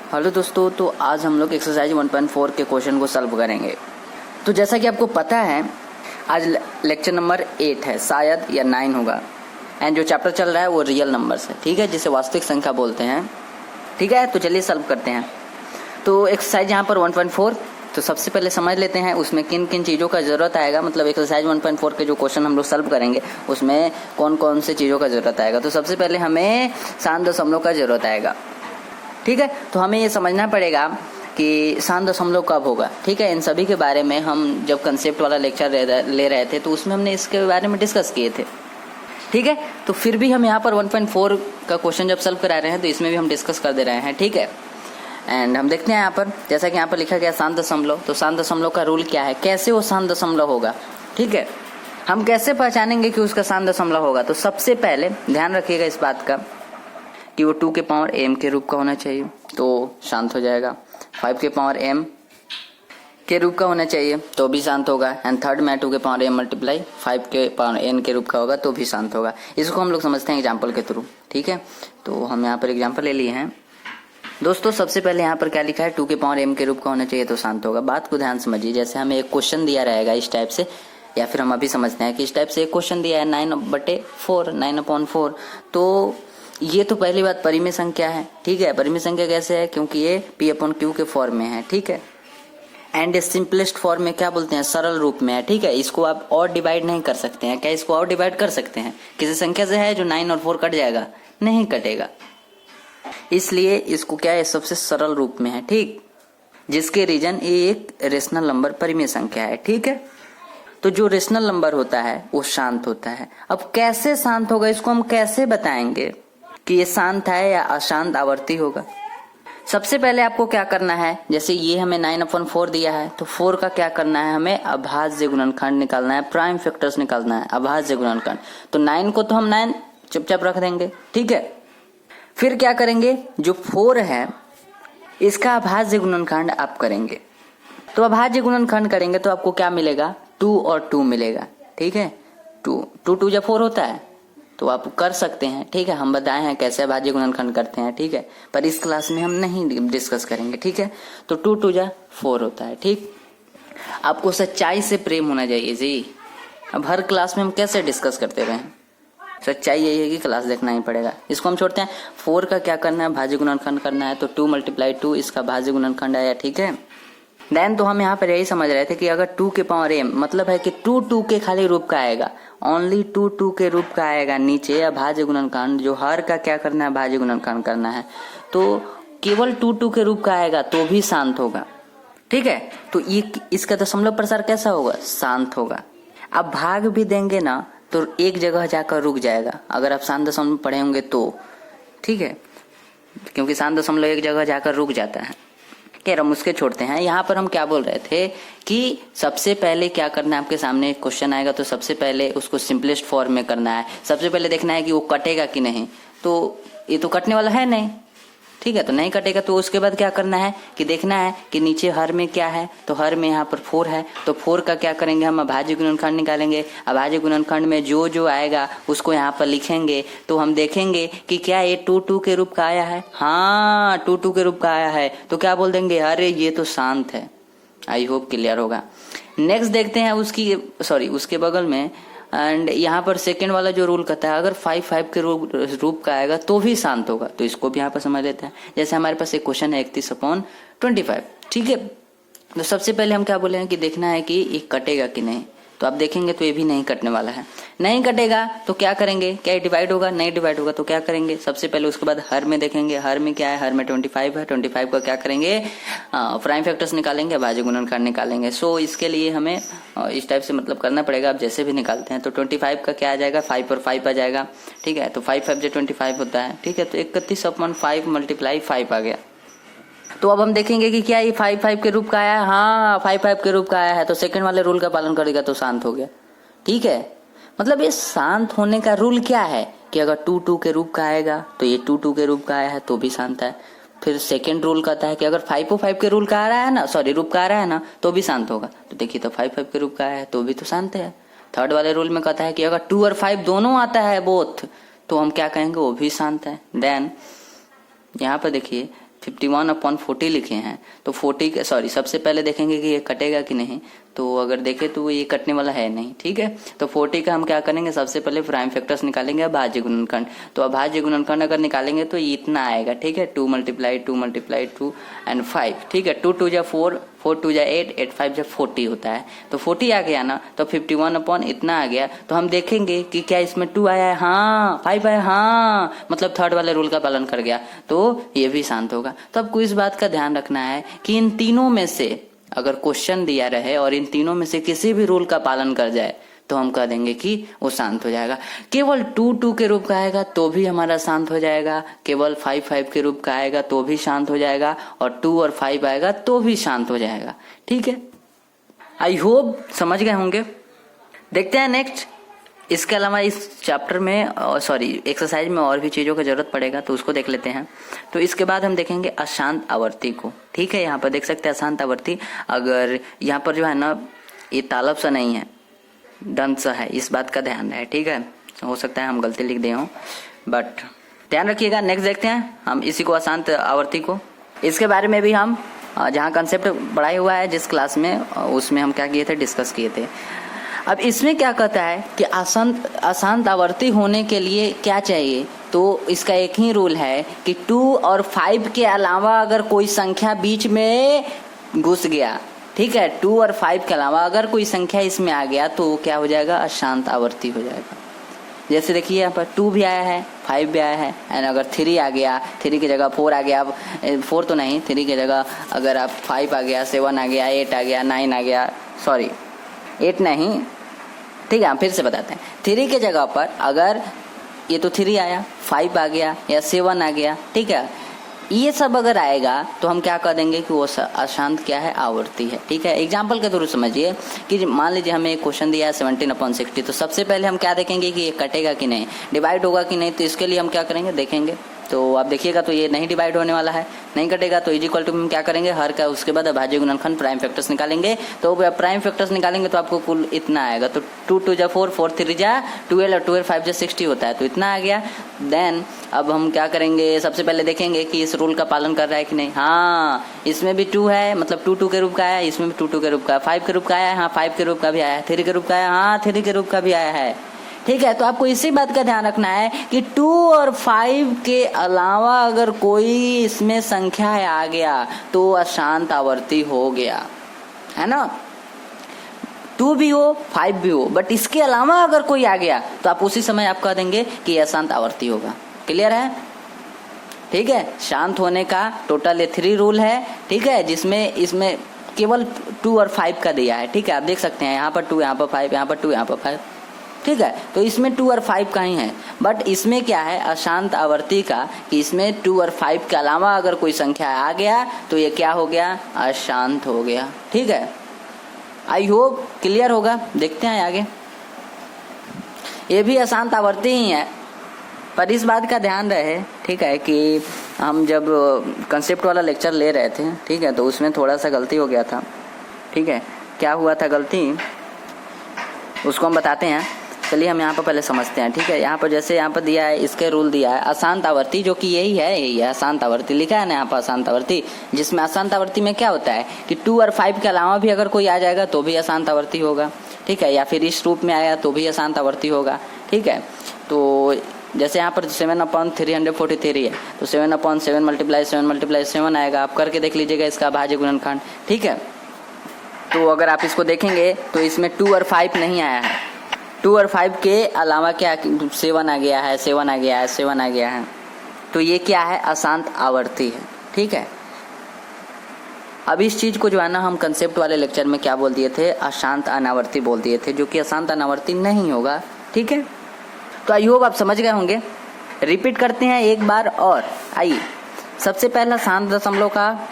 Hello दोस्तों, तो आज हम लोग एक्सरसाइज 1.4 के क्वेश्चन को सॉल्व करेंगे। तो जैसा कि आपको पता है आज लेक्चर नंबर 8 है, शायद या 9 होगा। एंड जो चैप्टर चल रहा है वो रियल नंबर्स है, ठीक है, जिसे वास्तविक संख्या बोलते हैं। ठीक है, तो चलिए सॉल्व करते हैं। तो एक्सरसाइज यहाँ पर 1.4, तो सबसे पहले समझ लेते हैं उसमें किन किन चीज़ों का ज़रूरत आएगा। मतलब एक्सरसाइज 1.4 के जो क्वेश्चन हम लोग सॉल्व करेंगे उसमें कौन कौन से चीज़ों का ज़रूरत आएगा। तो सबसे पहले हमें शांत दशमलव का ज़रूरत आएगा। ठीक है, तो हमें ये समझना पड़ेगा कि शांत दशमलव कब होगा। ठीक है, इन सभी के बारे में हम जब कंसेप्ट वाला लेक्चर ले रहे थे तो उसमें हमने इसके बारे में डिस्कस किए थे। ठीक है, तो फिर भी हम यहाँ पर 1.4 का क्वेश्चन जब सॉल्व करा रहे हैं तो इसमें भी हम डिस्कस कर दे रहे हैं। ठीक है, एंड हम देखते हैं यहाँ पर, जैसा कि यहाँ पर लिखा गया शांत दशमलव, तो शांत दशमलव का रूल क्या है, कैसे वो शांत दशमलव होगा। ठीक है, हम कैसे पहचानेंगे कि उसका शांत दशमलव होगा। तो सबसे पहले ध्यान रखिएगा इस बात का कि वो 2 के पावर m के रूप का होना चाहिए तो शांत हो जाएगा। 5 के पावर m के रूप का होना चाहिए तो भी शांत होगा। एंड थर्ड में 2 के पावर m मल्टीप्लाई 5 के पावर n के रूप का होगा तो भी शांत होगा। इसको हम लोग समझते हैं एग्जाम्पल के थ्रू। ठीक है, तो हम यहाँ पर एग्जाम्पल ले लिए हैं दोस्तों। सबसे पहले यहाँ पर क्या लिखा है, 2 के पावर m के रूप का होना चाहिए तो शांत होगा। बात को ध्यान समझिए, जैसे हमें एक क्वेश्चन दिया रहेगा इस टाइप से, या फिर हम अभी समझते हैं कि इस टाइप से एक क्वेश्चन दिया है 9/4 9/4, तो ये तो पहली बात परिमेय संख्या है। ठीक है, परिमेय संख्या कैसे है, क्योंकि ये P/Q के फॉर्म में है। ठीक है, एंड सिंपलेस्ट फॉर्म में क्या बोलते हैं, सरल रूप में है। ठीक है, इसको आप और डिवाइड नहीं कर सकते हैं। क्या इसको और डिवाइड कर सकते हैं किसी संख्या से है जो 9 और 4 कट जाएगा, नहीं कटेगा। इसलिए इसको क्या है, सबसे सरल रूप में है। ठीक, जिसके रीजन ये एक रेशनल नंबर परिमेय संख्या है। ठीक है, तो जो रेशनल नंबर होता है वो शांत होता है। अब कैसे शांत होगा, इसको हम कैसे बताएंगे कि ये शांत है या अशांत आवर्ती होगा। सबसे पहले आपको क्या करना है, जैसे ये हमें 9/4 दिया है तो 4 का क्या करना है, हमें अभाज्य गुणनखंड निकालना है, प्राइम फैक्टर्स निकालना है, अभाज्य गुणनखंड। तो 9 को तो हम 9 चुपचाप रख देंगे। ठीक है, फिर क्या करेंगे, जो 4 है इसका अभाज्य गुणनखंड आप करेंगे। तो अभाज्य गुणनखंड करेंगे तो आपको क्या मिलेगा, 2 और 2 मिलेगा। ठीक है, 2 जब 4 होता है तो आप कर सकते हैं। ठीक है, हम बताए हैं कैसे अभाज्य गुणनखंड करते हैं। ठीक है, पर इस क्लास में हम नहीं डिस्कस करेंगे। ठीक है, तो 2 4 होता है। ठीक, आपको सच्चाई से प्रेम होना चाहिए जी। अब हर क्लास में हम कैसे डिस्कस करते रहे, सच्चाई यही है कि क्लास देखना ही पड़ेगा। इसको हम छोड़ते हैं। 4 का क्या करना है, भाज्य गुणनखंड करना है, तो 2 × 2 इसका भाज्य गुणनखंड आया। ठीक है, देन तो हम यहाँ पर यही समझ रहे थे कि अगर 2 के पावर m मतलब है कि 2 के खाली रूप का आएगा, ओनली 2 के रूप का आएगा नीचे अभाज्य गुणनखंड, जो हर का क्या करना है, भाज्य गुणनखंड करना है, तो केवल 2 के रूप का आएगा तो भी शांत होगा। ठीक है, तो ये इसका दशमलव प्रसार कैसा होगा, शांत होगा। अब भाग भी देंगे ना तो एक जगह जाकर रुक जाएगा, अगर आप शांत दशमलव पढ़े होंगे तो। ठीक है, क्योंकि शांत दशमलव एक जगह जाकर रुक जाता है। हम उसके छोड़ते हैं। यहाँ पर हम क्या बोल रहे थे कि सबसे पहले क्या करना है, आपके सामने एक क्वेश्चन आएगा तो सबसे पहले उसको सिंपलेस्ट फॉर्म में करना है। सबसे पहले देखना है कि वो कटेगा कि नहीं, तो ये तो कटने वाला है नहीं। ठीक है, तो नहीं कटेगा तो उसके बाद क्या करना है कि देखना है कि नीचे हर में क्या है, तो हर में यहाँ पर 4 है, तो 4 का क्या करेंगे, हम अभाज्य गुणनखंड निकालेंगे। अभाज्य गुणनखंड में जो जो आएगा उसको यहाँ पर लिखेंगे, तो हम देखेंगे कि क्या ये 2 के रूप का आया है। हाँ, 2 के रूप का आया है, तो क्या बोल देंगे, अरे ये तो शांत है। आई होप क्लियर होगा। नेक्स्ट देखते हैं उसके बगल में, एंड यहाँ पर सेकेंड वाला जो रूल कहता है अगर 5 के रूप का आएगा तो भी शांत होगा, तो इसको भी यहाँ पर समझ लेते हैं। जैसे हमारे पास एक क्वेश्चन है 31/25। ठीक है, तो सबसे पहले हम क्या बोले हैं कि देखना है कि ये कटेगा कि नहीं, तो आप देखेंगे तो ये भी नहीं कटने वाला है। नहीं कटेगा तो क्या करेंगे, क्या ये डिवाइड होगा, नहीं डिवाइड होगा तो क्या करेंगे, सबसे पहले उसके बाद हर में देखेंगे, हर में क्या है, हर में 25 है, 25 का क्या करेंगे, प्राइम फैक्टर्स निकालेंगे, भाज्य गुणनखंड निकालेंगे। सो इसके लिए हमें इस टाइप से मतलब करना पड़ेगा। आप जैसे भी निकालते हैं तो 25 का क्या आ जाएगा, 5 और 5 आ जाएगा। ठीक है, तो 5 जो 25 होता है। ठीक है, तो 31/5 × 5 आ गया। तो अब हम देखेंगे कि क्या ये 5 के रूप का आया है। हाँ, 5 के रूप का आया है, तो सेकंड वाले रूल का पालन करेगा तो शांत हो गया। ठीक है, मतलब ये शांत होने का रूल क्या है कि अगर 2 के रूप का आएगा तो ये 2 के रूप का आया है तो भी शांत है। फिर सेकंड रूल कहता है कि अगर 5 के रूल का आ रहा है ना, रूप का आ रहा है ना, तो भी शांत होगा। तो देखिए, तो 5 के रूप का आया है तो भी तो शांत है। थर्ड वाले रूल में कहता है कि अगर 2 और 5 दोनों आता है बोथ, तो हम क्या कहेंगे, वो भी शांत है। देन यहाँ पर देखिए 51/40 लिखे हैं तो 40 सॉरी सबसे पहले देखेंगे कि ये कटेगा कि नहीं। तो अगर देखें तो ये कटने वाला है नहीं, ठीक है। तो 40 का हम क्या करेंगे, सबसे पहले प्राइम फैक्टर्स निकालेंगे, अभाज्य गुणनखंड। तो अभाज्य गुणनखंड अगर निकालेंगे तो ये इतना आएगा, ठीक है। 2 × 2 एंड 5, ठीक है। 2 × 2 = 4, 4 × 2 = 8, 8 × 5 = 40 होता है। तो 40 आ गया ना, तो 51 इतना आ गया। तो हम देखेंगे कि क्या इसमें 2 आया है, हाँ। 5 आया, हाँ, मतलब थर्ड वाले रूल का पालन कर गया, तो ये भी शांत होगा। तो आपको इस बात का ध्यान रखना है कि इन तीनों में से अगर क्वेश्चन दिया रहे और इन तीनों में से किसी भी रूल का पालन कर जाए तो हम कह देंगे कि वो शांत हो जाएगा। केवल 2 के रूप का आएगा तो भी हमारा शांत हो जाएगा, केवल 5 के रूप का आएगा तो भी शांत हो जाएगा, और 2 और 5 आएगा तो भी शांत हो जाएगा, ठीक है। आई होप समझ गए होंगे। देखते हैं नेक्स्ट। इसके अलावा इस चैप्टर में एक्सरसाइज में और भी चीज़ों की जरूरत पड़ेगा तो उसको देख लेते हैं। तो इसके बाद हम देखेंगे अशांत आवर्ती को, ठीक है। यहाँ पर देख सकते हैं अशांत आवर्ती, अगर यहाँ पर जो है ना ये तालब सा नहीं है, दंत सा है, इस बात का ध्यान रहे, ठीक है। हो सकता है हम गलती लिख दे हों, बट ध्यान रखिएगा। नेक्स्ट देखते हैं हम इसी को, अशांत आवर्ती को। इसके बारे में भी हम जहाँ कंसेप्ट पढ़ाई हुआ है जिस क्लास में, उसमें हम क्या किए थे, डिस्कस किए थे। अब इसमें क्या कहता है कि अशांत आवर्ती होने के लिए क्या चाहिए, तो इसका एक ही रूल है कि 2 और 5 के अलावा अगर कोई संख्या बीच में घुस गया, ठीक है, 2 और 5 के अलावा अगर कोई संख्या इसमें आ गया तो क्या हो जाएगा, अशांत आवर्ती हो जाएगा। जैसे देखिए यहाँ पर 2 भी आया है, 5 भी आया है, एंड अगर 3 आ गया, 3 की जगह 4 आ गया, अब 4 तो नहीं, 3 की जगह अगर आप 5 आ गया, 7 आ गया, 8 आ गया, 9 आ गया, सॉरी 8 नहीं, ठीक है, हम फिर से बताते हैं। 3 के जगह पर अगर ये तो 3 आया, 5 आ गया या 7 आ गया, ठीक है, ये सब अगर आएगा तो हम क्या कह देंगे कि वो अशांत क्या है, आवर्ती है, ठीक है। एग्जाम्पल के थ्रू समझिए कि मान लीजिए हमें एक क्वेश्चन दिया है 17/60, तो सबसे पहले हम क्या देखेंगे कि ये कटेगा कि नहीं, डिवाइड होगा कि नहीं। तो इसके लिए हम क्या करेंगे, देखेंगे। तो आप देखिएगा तो ये नहीं डिवाइड होने वाला है, नहीं कटेगा। तो इक्वल टू में क्या करेंगे, हर का, उसके बाद अभाज्य गुणनखंड प्राइम फैक्टर्स निकालेंगे। तो प्राइम फैक्टर्स निकालेंगे तो आपको कुल इतना आएगा। तो 2 × 2 = 4, 4 × 3 = 12 और 12 × 5 = 60 होता है, तो इतना आ गया। देन अब हम क्या करेंगे, सबसे पहले देखेंगे कि इस रूल का पालन कर रहा है कि नहीं। हाँ, इसमें भी 2 है, मतलब 2 के रूप का आया, इसमें भी 2 के रूप का, 5 के रूप का आया, हाँ 5 के रूप का भी आया, 3 के रूप का आया, हाँ 3 के रूप का भी आया है, ठीक है। तो आपको इसी बात का ध्यान रखना है कि 2 और 5 के अलावा अगर कोई इसमें संख्या आ गया तो अशांत आवर्ती हो गया, है ना। 2 भी हो, 5 भी हो, बट इसके अलावा अगर कोई आ गया तो आप उसी समय आप कह देंगे कि यह अशांत आवर्ती होगा। क्लियर है, ठीक है। शांत होने का टोटल ये 3 रूल है, ठीक है, जिसमें इसमें केवल 2 और 5 का दिया है, ठीक है। आप देख सकते हैं यहाँ पर 2, यहाँ पर 5, यहाँ पर 2, यहाँ पर 5, ठीक है। तो इसमें 2 और 5 का ही है, बट इसमें क्या है अशांत आवर्ती का, कि इसमें 2 और 5 के अलावा अगर कोई संख्या आ गया तो ये क्या हो गया, अशांत हो गया, ठीक है। आई होप क्लियर होगा। देखते हैं आगे। ये भी अशांत आवर्ती ही है, पर इस बात का ध्यान रहे, ठीक है, कि हम जब कंसेप्ट वाला लेक्चर ले रहे थे, ठीक है, तो उसमें थोड़ा सा गलती हो गया था, ठीक है। क्या हुआ था गलती, उसको हम बताते हैं। चलिए हम यहाँ पर पहले समझते हैं, ठीक है। यहाँ पर जैसे यहाँ पर दिया है, इसके रूल दिया है अशांत आवर्ती, जो कि यही है अशांत आवर्ती लिखा है ना यहाँ पर, अशांत आवर्ती, जिसमें अशांत आवर्ती में क्या होता है कि 2 और 5 के अलावा भी अगर कोई आ जाएगा तो भी अशांत आवर्ती होगा, ठीक है, या फिर इस रूप में आया तो भी अशांत आवर्ती होगा, ठीक है। तो जैसे यहाँ पर 7/343 है, तो 7/7 × 7 × 7 आएगा। आप करके देख लीजिएगा इसका अभाज्य गुणनखंड, ठीक है। तो अगर आप इसको देखेंगे तो इसमें 2 और 5 नहीं आया है, 2 और 5 के अलावा क्या 7 आ गया है, 7 आ गया है, 7 आ गया है, तो ये क्या है, अशांत आवर्ती है, ठीक है। अब इस चीज को जो है ना हम कंसेप्ट वाले लेक्चर में क्या बोल दिए थे, अशांत अनावर्ती बोल दिए थे, जो कि अशांत अनावर्ती नहीं होगा, ठीक है। तो आई होप आप समझ गए होंगे। रिपीट करते हैं एक बार और। आइए, सबसे पहला शांत दशमलव का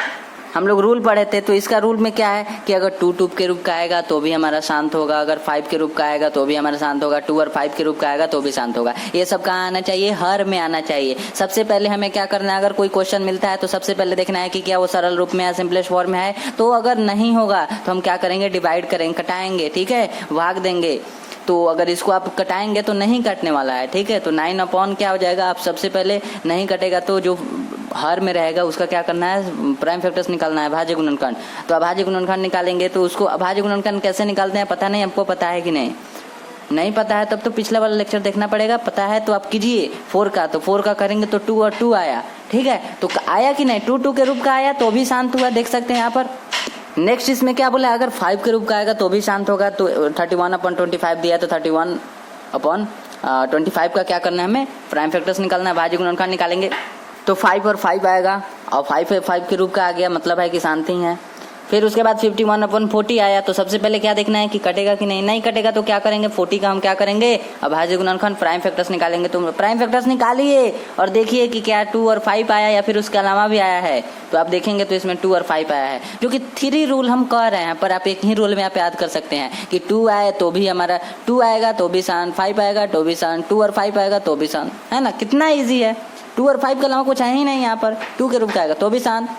हम लोग रूल पढ़े थे, तो इसका रूल में क्या है कि अगर 2 के रूप का आएगा तो भी हमारा शांत होगा, अगर 5 के रूप का आएगा तो भी हमारा शांत होगा, 2 और 5 के रूप का आएगा तो भी शांत होगा। ये सब कहाँ आना चाहिए, हर में आना चाहिए। सबसे पहले हमें क्या करना है, अगर कोई क्वेश्चन मिलता है तो सबसे पहले देखना है कि क्या वो सरल रूप में है, सिंपलेस्ट फॉर्म में है। तो अगर नहीं होगा तो हम क्या करेंगे, डिवाइड करेंगे, कटाएंगे, ठीक है, भाग देंगे। तो अगर इसको आप कटाएंगे तो नहीं कटने वाला है, ठीक है। तो 9 अपॉन क्या हो जाएगा, आप सबसे पहले नहीं कटेगा तो जो हर में रहेगा उसका क्या करना है, प्राइम फैक्टर्स निकालना है, अभाज्य गुणनखंड। तो अभाज्य गुणनखंड निकालेंगे तो उसको अभाज्य गुणनखंड कैसे निकालते हैं पता नहीं, हमको पता है कि नहीं पता है तब तो पिछला वाला लेक्चर देखना पड़ेगा। पता है तो आप कीजिए 4 का, तो 4 का करेंगे तो 2 और 2 आया, ठीक है। तो आया कि नहीं, 2 2 के रूप का आया तो भी शांत हुआ, देख सकते हैं यहाँ पर। नेक्स्ट इसमें क्या बोला, अगर 5 के रूप का आएगा तो भी शांत होगा। तो 31/25 दिया तो 31/25 का क्या करना है, हमें प्राइम फैक्टर्स निकालना है, भाज्य गुणनखंड निकालेंगे। तो 5 और 5 आएगा और 5 के रूप का आ गया, मतलब है कि शांति है। फिर उसके बाद 51/40 आया, तो सबसे पहले क्या देखना है कि कटेगा कि नहीं कटेगा तो क्या करेंगे, 40 का हम क्या करेंगे, अभाज्य गुणनखंड प्राइम फैक्टर्स निकालेंगे। तो प्राइम फैक्टर्स निकालिए और देखिए कि क्या 2 और 5 आया या फिर उसके अलावा भी आया है। तो आप देखेंगे तो इसमें 2 और 5 आया है, जो कि 3 रूल हम कह रहे हैं, पर आप एक ही रूल में आप याद कर सकते हैं कि 2 आए तो भी हमारा 2 आएगा तो भी शांत, 5 आएगा तो भी शांत, 2 और 5 आएगा तो भी शांत, है ना। कितना ईजी है, 2 और 5 के अलावा कुछ है ही नहीं यहाँ पर। 2 के रूप का आएगा तो भी शांत,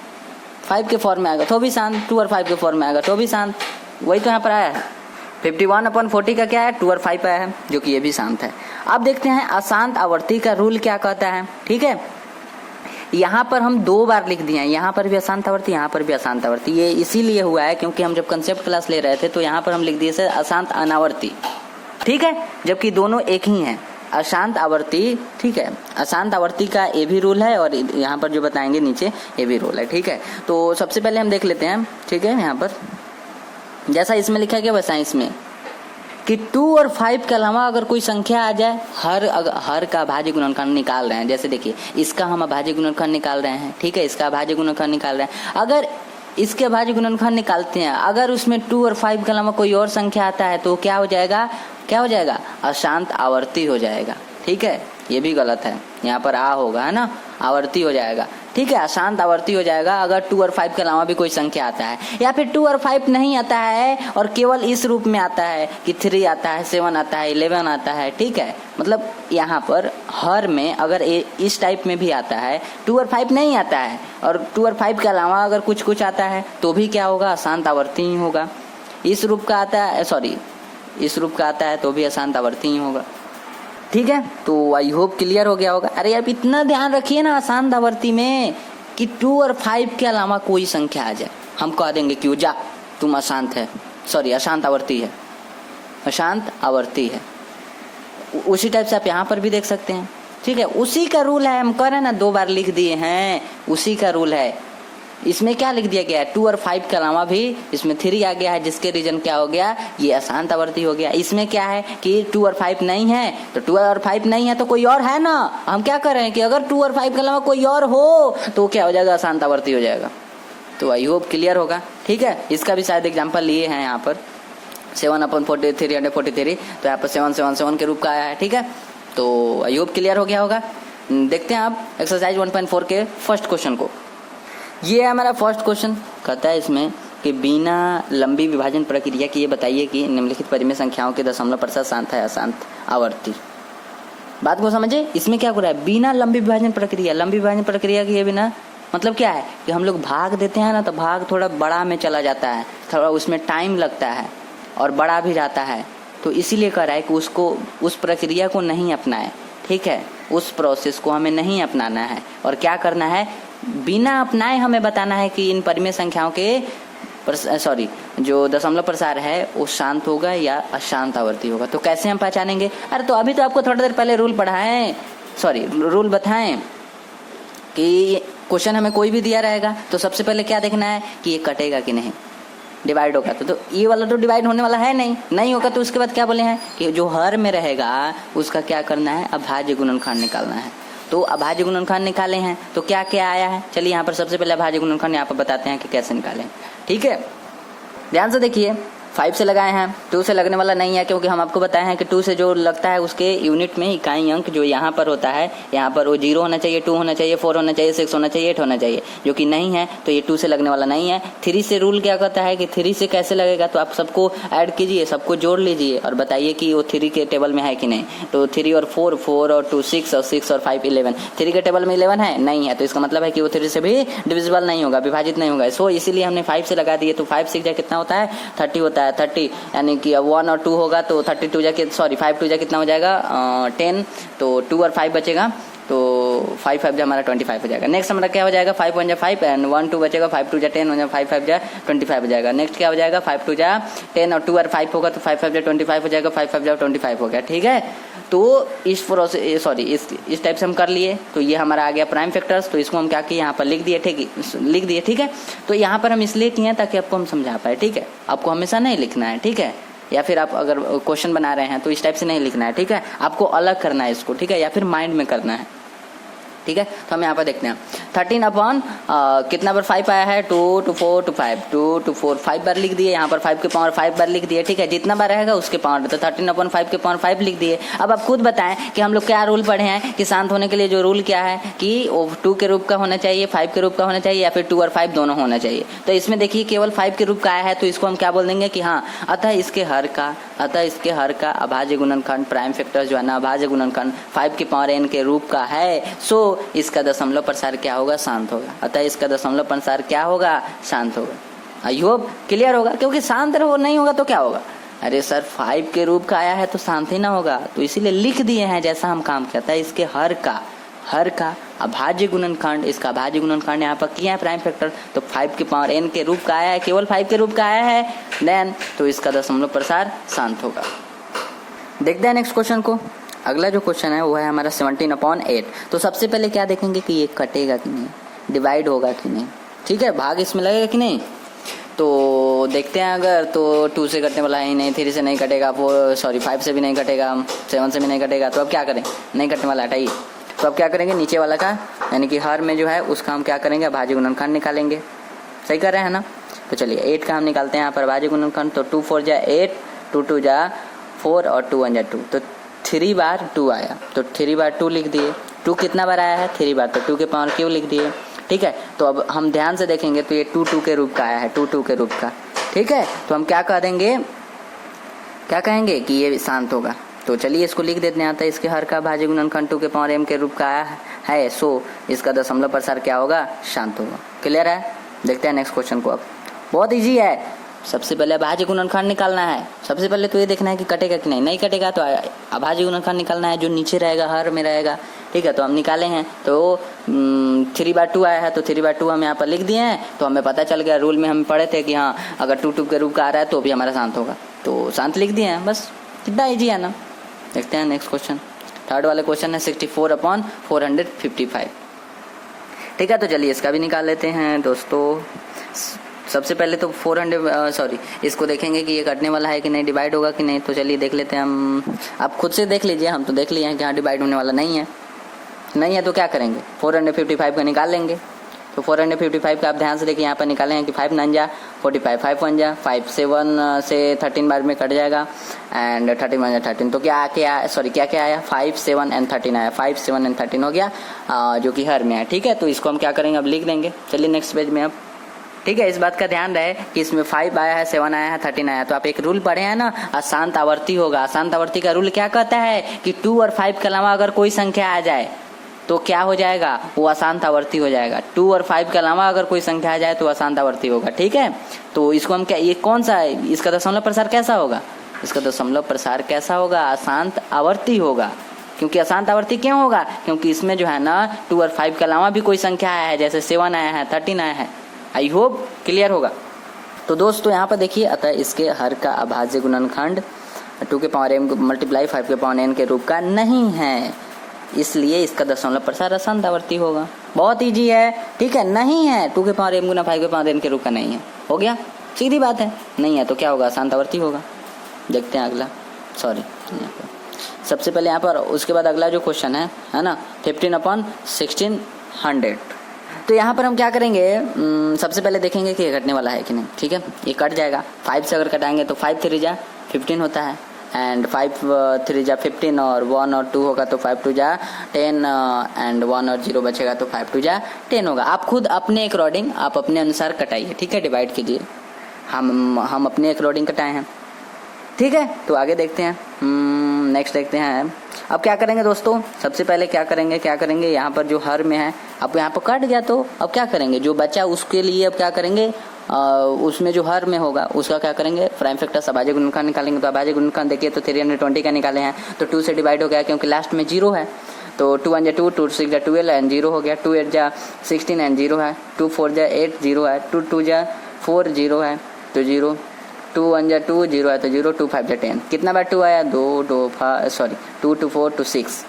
5 के फॉर्म में आएगा तो भी शांत, 2 और 5 के फॉर्म में आएगा तो भी शांत, वही तो यहाँ पर आया है। 51/40 का क्या है, 2 और 5 आया है, जो कि ये भी शांत है। अब देखते हैं अशांत आवर्ती का रूल क्या कहता है, ठीक है। यहाँ पर हम 2 बार लिख दिए हैं, यहाँ पर भी अशांत आवर्ती, यहाँ पर भी अशांत आवर्ती। ये इसीलिए हुआ है क्योंकि हम जब कंसेप्ट क्लास ले रहे थे तो यहाँ पर हम लिख दिए से अशांत अनावर्ती, ठीक है, जबकि दोनों एक ही हैं, अशांत आवर्ती, ठीक है। अशांत आवर्ती का ये भी रूल है और यहाँ पर जो बताएंगे नीचे ये भी रूल है, ठीक है। तो सबसे पहले हम देख लेते हैं, ठीक है। यहाँ पर जैसा इसमें लिखा गया वैसा इसमें कि 2 और 5 के अलावा अगर कोई संख्या आ जाए, हर का अभाज्य गुणनखंड निकाल रहे हैं। जैसे देखिए इसका हम अभाज्य गुणनखंड निकाल रहे हैं, ठीक है, इसका अभाज्य गुणनखंड निकाल रहे हैं। अगर इसके अभाज्य गुणनखंड निकालते हैं, अगर उसमें 2 और 5 के अलावा कोई और संख्या आता है तो क्या हो जाएगा, अशांत आवर्ती हो जाएगा, ठीक है। ये भी गलत है, यहाँ पर आ होगा, है ना, आवर्ती हो जाएगा, ठीक है। अशांत आवर्ती हो जाएगा अगर 2 और 5 के अलावा भी कोई संख्या आता है, या फिर 2 और 5 नहीं आता है और केवल इस रूप में आता है कि 3 आता है, 7 आता है, 11 आता है, ठीक है। मतलब यहाँ पर हर में अगर इस टाइप में भी आता है, 2 और 5 नहीं आता है और 2 और 5 के अलावा अगर कुछ आता है तो भी क्या होगा, अशांत आवर्ती ही होगा। इस रूप का आता है, इस रूप का आता है तो भी अशांत आवर्ती ही होगा, ठीक है। तो आई होप क्लियर हो गया होगा। अरे यार इतना ध्यान रखिए ना अशांत आवर्ती में कि 2 और 5 के अलावा कोई संख्या आ जाए, हम कह देंगे क्यों, जा तुम अशांत है, अशांत आवर्ती है, अशांत आवर्ती है। उसी टाइप से आप यहाँ पर भी देख सकते हैं, ठीक है। उसी का रूल है, हम कह रहे हैं ना 2 बार लिख दिए हैं, उसी का रूल है। इसमें क्या लिख दिया गया है, 2 और 5 के अलावा भी इसमें 3 आ गया है, जिसके रीजन क्या हो गया, ये अशांत आवर्ती हो गया। इसमें क्या है कि 2 और 5 नहीं है, तो 2 और 5 नहीं है तो कोई और है ना। हम क्या कर रहे हैं कि अगर 2 और 5 के अलावा कोई और हो तो क्या हो जाएगा, अशांत आवर्ती हो जाएगा। तो आई होप क्लियर होगा, ठीक है। इसका भी शायद एग्जाम्पल लिए हैं यहाँ पर 7/43 तो यहाँ पर 777 के रूप का आया है, ठीक है। तो आई होप क्लियर हो गया होगा। देखते हैं आप एक्सरसाइज 1.4 के फर्स्ट क्वेश्चन को। ये है हमारा फर्स्ट क्वेश्चन, कहता है इसमें कि बिना लंबी विभाजन प्रक्रिया की ये बताइए कि निम्नलिखित परिमेय संख्याओं के दशमलव प्रतिशत शांत है अशांत आवर्ती। बात को समझे, इसमें क्या हो रहा है, बिना लंबी विभाजन प्रक्रिया, लंबी विभाजन प्रक्रिया के बिना मतलब क्या है कि हम लोग भाग देते हैं ना तो भाग थोड़ा बड़ा में चला जाता है, थोड़ा उसमें टाइम लगता है और बड़ा भी जाता है। तो इसीलिए कह रहा है कि उसको, उस प्रक्रिया को नहीं अपनाए, ठीक है, उस प्रोसेस को हमें नहीं अपनाना है। और क्या करना है, बिना अपनाए हमें बताना है कि इन परिमेय संख्याओं के जो दशमलव प्रसार है वो शांत होगा या अशांत आवर्ती होगा। तो कैसे हम पहचानेंगे, अरे तो अभी तो आपको थोड़ी देर पहले रूल बताएं कि क्वेश्चन हमें कोई भी दिया रहेगा तो सबसे पहले क्या देखना है कि ये कटेगा कि नहीं, डिवाइड होगा तो ये वाला तो डिवाइड होने वाला है नहीं होगा। तो उसके बाद क्या बोले हैं कि जो हर में रहेगा उसका क्या करना है, अभाज्य गुणनखंड निकालना है। तो अभाज्य गुणनखंड निकाले हैं तो क्या क्या आया है, चलिए यहाँ पर सबसे पहले अभाज्य गुणनखंड यहाँ पर बताते हैं कि कैसे निकालें, ठीक है। ध्यान से देखिए, 5 से लगाए हैं, 2 से लगने वाला नहीं है क्योंकि हम आपको बताए हैं कि 2 से जो लगता है उसके यूनिट में इकाई अंक जो यहाँ पर होता है, यहाँ पर वो 0 होना चाहिए, 2 होना चाहिए, 4 होना चाहिए, 6 होना चाहिए, 8 होना चाहिए, जो कि नहीं है तो ये 2 से लगने वाला नहीं है। 3 से रूल क्या कहता है कि 3 से कैसे लगेगा, तो आप सबको ऐड कीजिए, सबको जोड़ लीजिए और बताइए कि वो 3 के टेबल में है कि नहीं। तो 3 और 4, 4 और 2 6 और 6 और 5 11, 3 के टेबल में 11 है नहीं है, तो इसका मतलब है कि वो 3 से भी डिविजिबल नहीं होगा, विभाजित नहीं होगा। सो इसीलिए हमने 5 से लगा दिए। तो 5 6 कितना होता है, 30 होता है, 30 यानी कि अब 1 और 2 होगा तो 5 2 जा कितना हो जाएगा 10, तो 2 और 5 बचेगा तो 5 5 हमारा 25 हो जाएगा। नेक्स्ट हमारा क्या हो जाएगा, 5 1 5 एंड 1 2 बचेगा, 5 2 10 हो जाएगा, 5 5 25 हो जाएगा। नेक्स्ट क्या हो जाएगा, 5 2 10 और 2 और 5 होगा तो 5 5 25 हो जाएगा, 5 5 25 हो गया। ठीक है, तो इस प्रोसेस सॉरी इस टाइप से हम कर लिए। तो ये हमारा आ गया प्राइम फैक्टर्स। तो इसको हम क्या किए, यहाँ पर लिख दिए। ठीक है। तो यहाँ पर हम इसलिए किए ताकि आपको हम समझा पाए। ठीक है, आपको हमेशा नहीं लिखना है। ठीक है, या फिर आप अगर क्वेश्चन बना रहे हैं तो इस टाइप से नहीं लिखना है। ठीक है, आपको अलग करना है इसको। ठीक है, या फिर माइंड में करना है। ठीक है, तो हम यहाँ पर देखते हैं 13 अपॉन कितना बार 5 आया है, 2 2 4 2 5 2 2 4 5 बार लिख दिए। यहाँ पर 5 के पावर 5 बार लिख दिए। ठीक है, जितना बार रहेगा उसके पावर, तो 13 अपॉन 5 के पावर 5 लिख दिए। अब आप खुद बताएं कि हम लोग क्या रूल पढ़े हैं कि शांत होने के लिए जो रूल क्या है कि 2 के रूप का होना चाहिए, 5 के रूप का होना चाहिए, या फिर 2 और 5 दोनों होना चाहिए। तो इसमें देखिए केवल 5 के रूप का आया है, तो इसको हम क्या बोल देंगे कि हाँ अतः इसके हर का अभाज्य गुणनखंड प्राइम फैक्टर जो है ना अभाज्य गुणनखंड 5 के पावर n के रूप का है। सो इसका दशमलव प्रसार क्या होगा, शांत होगा। अतः इसका दशमलव प्रसार क्या होगा, शांत होगा। आई होप क्लियर होगा, क्योंकि शांत नहीं होगा तो क्या होगा, अरे सर 5 के रूप का आया है तो शांत ही ना होगा। तो इसीलिए लिख दिए हैं जैसा हम काम करता है। इसके हर का अभाज्य गुणनखंड, इसका अभाज्य गुणनखंड यहाँ पर किया है प्राइम फैक्टर, तो 5 के पावर n के रूप का आया है, केवल 5 के रूप का आया है, देन तो इसका दशमलव प्रसार शांत होगा। देखते हैं नेक्स्ट क्वेश्चन को। अगला जो क्वेश्चन है वो है हमारा 17 अपॉन 8। तो सबसे पहले क्या देखेंगे कि ये कटेगा कि नहीं, डिवाइड होगा कि नहीं। ठीक है, भाग इसमें लगेगा कि नहीं। तो देखते हैं, अगर तो 2 से कटने वाला है ही नहीं, 3 से नहीं कटेगा, 5 से भी नहीं कटेगा, 7 से भी नहीं कटेगा। तो अब क्या करें, नहीं कटने वाला हटाइए। तो अब क्या करेंगे, नीचे वाला का यानी कि हर में जो है उसका हम क्या करेंगे, अभाज्य गुणनखंड निकालेंगे। सही कर रहे हैं ना। तो चलिए 8 का हम निकालते हैं यहाँ पर अभाज्य गुणनखंड। तो 2 4 जा 8, 2 2 जा 4 और 2 1 जा 2, तो 3 बार 2 आया, तो 3 बार 2 लिख दिए। 2 कितना बार आया है, 3 बार, तो 2 के पावर क्यों लिख दिए। ठीक है, तो अब हम ध्यान से देखेंगे तो ये 2 2 के रूप का आया है, 2 2 के रूप का। ठीक है, तो हम क्या करेंगे, क्या कहेंगे कि ये शांत होगा। तो चलिए इसको लिख देते हैं। आता है इसके हर का भाज्य गुणनखंड 2 के पावर m के रूप का आया है, सो इसका दशमलव प्रसार क्या होगा, शांत होगा। क्लियर है। देखते हैं नेक्स्ट क्वेश्चन को। अब बहुत इजी है। सबसे पहले अभाज्य गुणनखंड निकालना है। सबसे पहले तो ये देखना है कि कटेगा कि नहीं कटेगा तो अभाज्य गुणनखंड निकालना है, जो नीचे रहेगा हर में रहेगा। ठीक है, तो हम निकाले हैं। तो 3 बार 2 आया है, तो 3 बार 2 हम यहाँ पर लिख दिए हैं। तो हमें पता चल गया, रूल में हम पढ़े थे कि हाँ अगर 2 2 के रूप का आ रहा है तो भी हमारा शांत होगा, तो शांत लिख दिए हैं। बस कितना ईजी है ना। देखते हैं नेक्स्ट क्वेश्चन। थर्ड वाले क्वेश्चन है 64 अपॉन 455। ठीक है, तो चलिए इसका भी निकाल लेते हैं दोस्तों। सबसे पहले तो इसको देखेंगे कि ये कटने वाला है कि नहीं, डिवाइड होगा कि नहीं। तो चलिए देख लेते हैं हम। आप खुद से देख लीजिए, हम तो देख लिए हैं कि हाँ डिवाइड होने वाला नहीं है। तो क्या करेंगे, 455 का निकाल लेंगे। तो 455 का आप ध्यान से देखिए, यहाँ पर निकाले हैं कि 5 9 जा 45, 5 1 जा 5, 7 से 13 बार में कट जाएगा, एंड 13 1 जा 13। तो क्या आया, 5 7 एंड 13 आया, 5 7 एंड 13 हो गया, जो कि हर में है। ठीक है, तो इसको हम क्या करेंगे, अब लिख देंगे। चलिए नेक्स्ट पेज में अब। ठीक है, इस बात का ध्यान रहे कि इसमें 5 आया है, 7 आया है, 13 आया है। तो आप एक रूल पढ़े हैं ना, अशांत आवर्ती होगा। अशांत आवर्ती का रूल क्या कहता है कि 2 और 5 के अलावा अगर कोई संख्या आ जाए तो क्या हो जाएगा, वो अशांत आवर्ती हो जाएगा। 2 और 5 के अलावा अगर कोई संख्या आ जाए तो अशांत आवर्ती होगा। ठीक है, तो इसको हम क्या, ये कौन सा है, इसका दशमलव प्रसार कैसा होगा, इसका दशमलव प्रसार कैसा होगा, अशांत आवर्ती होगा। क्योंकि अशांत आवर्ती क्यों होगा, क्योंकि इसमें जो है ना 2 और 5 के अलावा भी कोई संख्या आया है, जैसे 7 आया है, 13 आया है। आई होप क्लियर होगा। तो दोस्तों यहाँ पर देखिए, अतः इसके हर का अभाज्य गुणनखंड 2 के पावर m मल्टीप्लाई 5 के पावर n के रूप का नहीं है, इसलिए इसका दशमलव प्रसार अशांत आवर्ती होगा। बहुत ईजी है। ठीक है, नहीं है, 2 के पावर m गुना 5 के पावर n के रूप का नहीं है, हो गया, सीधी बात है। नहीं है तो क्या होगा, अशांत आवर्ती होगा। देखते हैं अगला। सबसे पहले यहाँ पर, उसके बाद अगला जो क्वेश्चन है ना 15 अपॉन 1600। तो यहाँ पर हम क्या करेंगे, सबसे पहले देखेंगे कि ये कटने वाला है कि नहीं। ठीक है, ये कट जाएगा। 5 से अगर कटाएंगे तो 5 3 जा 15 होता है, एंड 5 3 जा 15, और 1 और 2 होगा तो 5 2 जा 10, एंड 1 और 0 बचेगा तो 5 2 जा 10 होगा। आप खुद अपने अकॉर्डिंग, आप अपने अनुसार कटाइए। ठीक है, डिवाइड कीजिए। हम अपने अकॉर्डिंग कटाए हैं। ठीक है, तो आगे देखते हैं। नेक्स्ट देखते हैं। अब क्या करेंगे दोस्तों, सबसे पहले क्या करेंगे यहाँ पर जो हर में है, अब यहाँ पर कट गया तो अब क्या करेंगे, जो बचा उसके लिए अब क्या करेंगे, उसमें जो हर में होगा उसका क्या करेंगे, प्राइम फैक्टर अभाज्य गुणनखंड निकालेंगे। तो अभाज्य गुणनखंड देखिए तो 320 का निकाले हैं, तो 2 से डिवाइड हो गया क्योंकि लास्ट में 0 है। तो 2 1 जा 2, 2 6 जा 12 एंड 0 हो गया, 2 8 जा 16 एंड 0 है, 2 4 जा 8 0 है, 2 2 जा 4 0 है तो 0, 2 1 जा 2 0 है तो 0, 2 5 जा 10, कितना बार 2 आया, 2 2 सॉरी 2 2 4 2 6,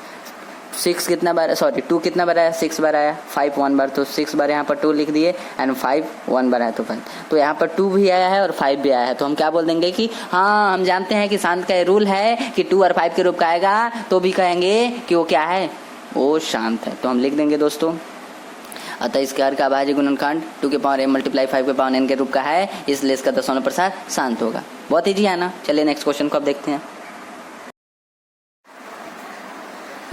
6 कितना बार, सॉरी 2 कितना बार आया, 6 बार आया, 5 1 बार, तो 6 बार यहाँ पर 2 लिख दिए एंड 5 1 बार आया तो 5, तो यहाँ पर 2 भी आया है और 5 भी आया है, तो हम क्या बोल देंगे कि हाँ हम जानते हैं कि शांत का ये रूल है कि 2 और 5 के रूप का आएगा तो भी कहेंगे कि वो क्या है, वो शांत है, तो हम लिख देंगे दोस्तों। अतः इसके हर का अभाज्य गुणनखंड 2 के पावर m मल्टीप्लाई 5 के पावर n के रूप का है, इसलिए इसका दशमलव प्रसार शांत होगा। बहुत ईजी है ना। चलिए नेक्स्ट क्वेश्चन को अब देखते हैं।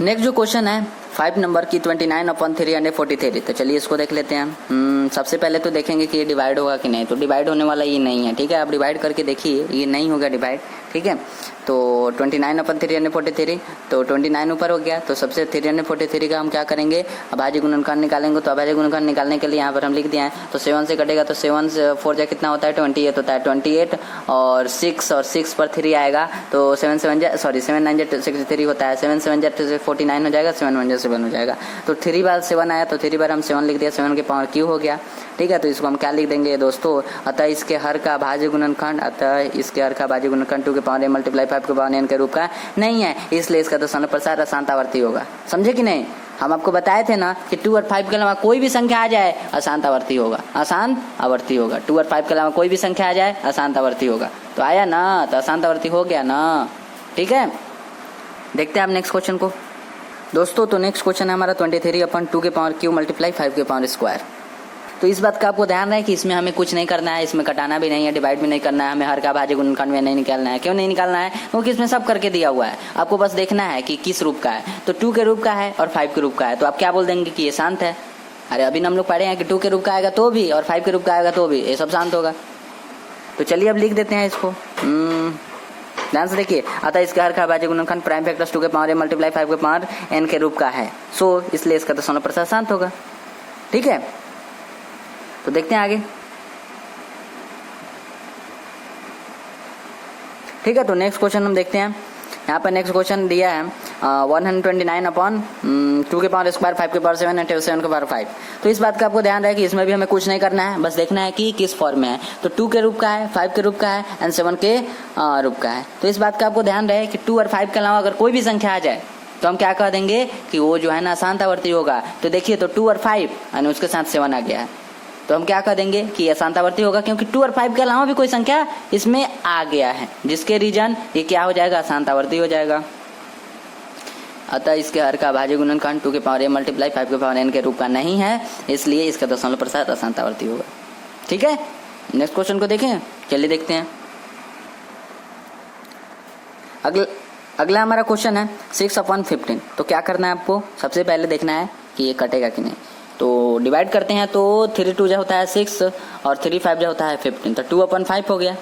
नेक्स्ट जो क्वेश्चन है 5 नंबर की 29/343, तो चलिए इसको देख लेते हैं। सबसे पहले तो देखेंगे कि ये डिवाइड होगा कि नहीं, तो डिवाइड होने वाला ये नहीं है, ठीक है। आप डिवाइड करके देखिए, ये नहीं होगा डिवाइड, ठीक है। तो 29/343, तो 29 ऊपर हो गया, तो सबसे 343 का हम क्या करेंगे, अभाज्य गुणनखंड निकालेंगे। तो अभाज्य गुणनखंड निकालने के लिए यहाँ पर हम लिख दिए हैं, तो 7 से कटेगा तो 7 से 4 जा कितना होता है, 28 होता है, 28 और 6 पर 3 आएगा तो 7 7 जा 9 जा 63 होता है, 7 7 जा 49 हो जाएगा, 7 1 जा 7 हो जाएगा। तो 3 बार 7 आया तो 3 बार हम 7 लिख दिया, 7 के पावर क्यू हो गया, ठीक है। तो इसको हम क्या लिख देंगे दोस्तों, अतः इसके हर का अभाज्य गुणनखंड, अतः इसके हर का अभाज्य गुणनखंड 2 के पावर m मल्टीप्लाई 5 के पावर n के रूप का नहीं है, इसलिए इसका दशमलव प्रसार अशांतावर्ती होगा। समझे कि नहीं। हम आपको बताए थे ना कि 2 और 5 के अलावा कोई भी संख्या आ जाए अशांत आवर्ती होगा, अशांत आवर्ती होगा। 2 और 5 के अलावा कोई भी संख्या आ जाए अशांत आवर्ती होगा, तो आया ना, तो अशांत आवर्ती हो गया ना, ठीक है। देखते हैं आप नेक्स्ट क्वेश्चन को दोस्तों। तो नेक्स्ट क्वेश्चन है हमारा 23/2 के पावर क्यू मल्टीप्लाई 5 के पावर स्क्वायर। तो इस बात का आपको ध्यान रहे कि इसमें हमें कुछ नहीं करना है, इसमें कटाना भी नहीं है, डिवाइड भी नहीं करना है, हमें हर का अभाज्य गुणनखंड में नहीं निकालना है। क्यों नहीं निकालना है, क्योंकि इसमें सब करके दिया हुआ है, आपको बस देखना है कि किस रूप का है। तो 2 के रूप का है और 5 के रूप का है, तो आप क्या बोल देंगे कि ये शांत है। अरे अभी हम लोग पढ़े हैं कि 2 के रूप का आएगा तो भी और 5 के रूप का आएगा तो भी, ये सब शांत होगा। तो चलिए अब लिख देते हैं इसको, ध्यान से देखिए। अतः इसके हर का अभाज्य गुणनखंड प्राइम फैक्टर्स 2 के पावर m मल्टीप्लाई 5 के पावर n के रूप का है, सो इसलिए इसका दशमलव प्रसार शांत होगा, ठीक है। तो देखते हैं आगे, ठीक है। तो नेक्स्ट क्वेश्चन हम देखते हैं। यहाँ पर नेक्स्ट क्वेश्चन दिया है 129/2 के पावर स्क्वायर 5 के पावर 7 एंड 7 के पावर 5। तो इस बात का आपको ध्यान रहे कि इसमें भी हमें कुछ नहीं करना है, बस देखना है कि किस फॉर्म में है। तो 2 के रूप का है, 5 के रूप का है एंड 7 के रूप का है। तो इस बात का आपको ध्यान रहे कि 2 और 5 के अलावा अगर कोई भी संख्या आ जाए तो हम क्या कह देंगे कि वो जो है ना अशांत आवर्ती होगा। तो देखिए, तो 2 और 5 यानी उसके साथ 7 आ गया है, तो हम क्या कह देंगे कि अशांत आवर्ती होगा, क्योंकि 2 और 5 के अलावा भी कोई संख्या इसमें आ गया है, जिसके रीजन ये क्या हो जाएगा, अशांत आवर्ती हो जाएगा। अतः इसके हर का अभाज्य गुणनखंड 2 के पावर m मल्टीप्लाई 5 के पावर n के रूप का नहीं है, इसलिए इसका दशमलव प्रसार अशांत आवर्ती होगा, ठीक है। नेक्स्ट क्वेश्चन को देखें, चलिए देखते हैं। अगला हमारा क्वेश्चन है 6/15। तो क्या करना है आपको, सबसे पहले देखना है कि ये कटेगा कि नहीं। तो डिवाइड करते हैं, तो 3 2 जो होता है 6 और 3 5 जो होता है 15, तो 2/5 हो गया।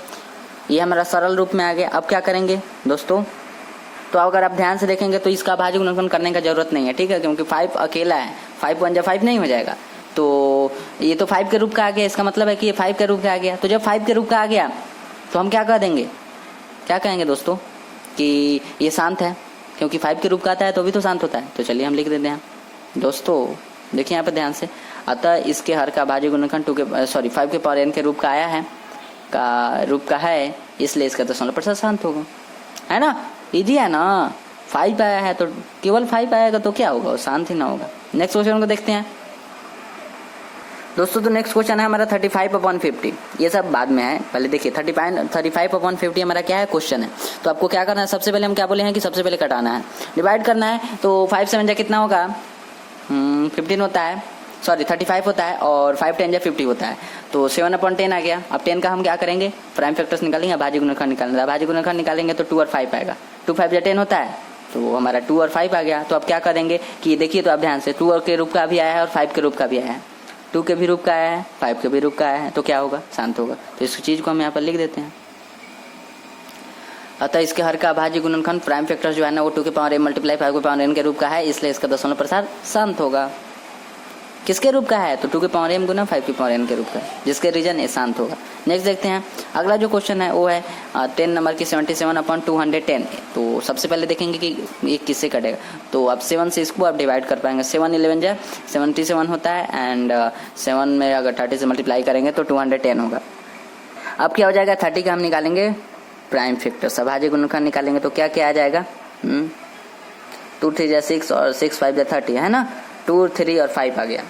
ये हमारा सरल रूप में आ गया। अब क्या करेंगे दोस्तों, तो अगर आप ध्यान से देखेंगे तो इसका अभाज्य गुणनखंड करने का जरूरत नहीं है, ठीक है, क्योंकि 5 अकेला है, 5 1 जा 5 नहीं हो जाएगा। तो ये तो 5 के रूप का आ गया, इसका मतलब है कि ये 5 के रूप का आ गया। तो जब 5 के रूप का आ गया तो हम क्या कह देंगे, क्या कहेंगे दोस्तों कि ये शांत है, क्योंकि 5 के रूप का आता है तो भी तो शांत होता है। तो चलिए हम लिख देते हैं दोस्तों, देखिए यहाँ पर ध्यान से। अतः इसके हर का अभाज्य गुणनखंड 5 के पावर n के रूप का आया है, का रूप का है, इसलिए इसका दशमलव प्रसार शांत होगा, है ना। इजी है ना। 5 आया है तो केवल 5 आएगा तो क्या होगा, शांत ही ना होगा। नेक्स्ट क्वेश्चन को देखते हैं दोस्तों। तो नेक्स्ट क्वेश्चन है हमारा 35/50। ये सब बाद में है, पहले देखिए 35/50 हमारा क्या है, क्वेश्चन है। तो आपको क्या करना है, सबसे पहले हम क्या बोले हैं कि सबसे पहले कटाना है, डिवाइड करना है। तो 5 7 जा कितना होगा, 15 होता है, सॉरी 35 होता है, और 5 10 जा 50 होता है, तो 7/10 आ गया। अब 10 का हम क्या करेंगे, प्राइम फैक्टर्स निकालेंगे, अभाज्य गुणनखंड निकालेंगे। अभाज्य गुणनखंड निकालेंगे तो 2 और 5 आएगा, 2 5 जा 10 होता है, तो हमारा 2 और 5 आ गया। तो अब क्या करेंगे कि देखिए, तो आप ध्यान से 2 के रूप का भी आया है और 5 के रूप का भी आया है, 2 के भी रूप का आया है, 5 के भी रूप का आया है, तो क्या होगा, शांत होगा। तो इस चीज को हम यहाँ पर लिख देते हैं। अतः इसके हर का अभाज्य गुणनखंड प्राइम फैक्टर्स जो है ना वो 2 के पावर m मल्टीप्लाई 5 के पावर n के रूप का है, इसलिए इसका दशमलव प्रसार शांत होगा। किसके रूप का है? तो 2 के पावर m गुना 5 के पावर n के रूप का है, जिसके रीजन ए शांत होगा। नेक्स्ट देखते हैं अगला जो क्वेश्चन है वो है 10 नंबर की 77/210। तो सबसे पहले देखेंगे कि ये किससे कटेगा। तो अब 7 से इसको आप डिवाइड कर पाएंगे। 7 11 जा 77 होता है एंड 7 में अगर 30 से मल्टीप्लाई करेंगे तो 210 होगा। अब क्या हो जाएगा? 30 का हम निकालेंगे प्राइम फैक्टर, सभाज्य गुणनखंड निकालेंगे तो क्या क्या आ जाएगा? 2 3 जा 6 और 6 5 जा 30 है ना, 2 3 और 5 आ गया।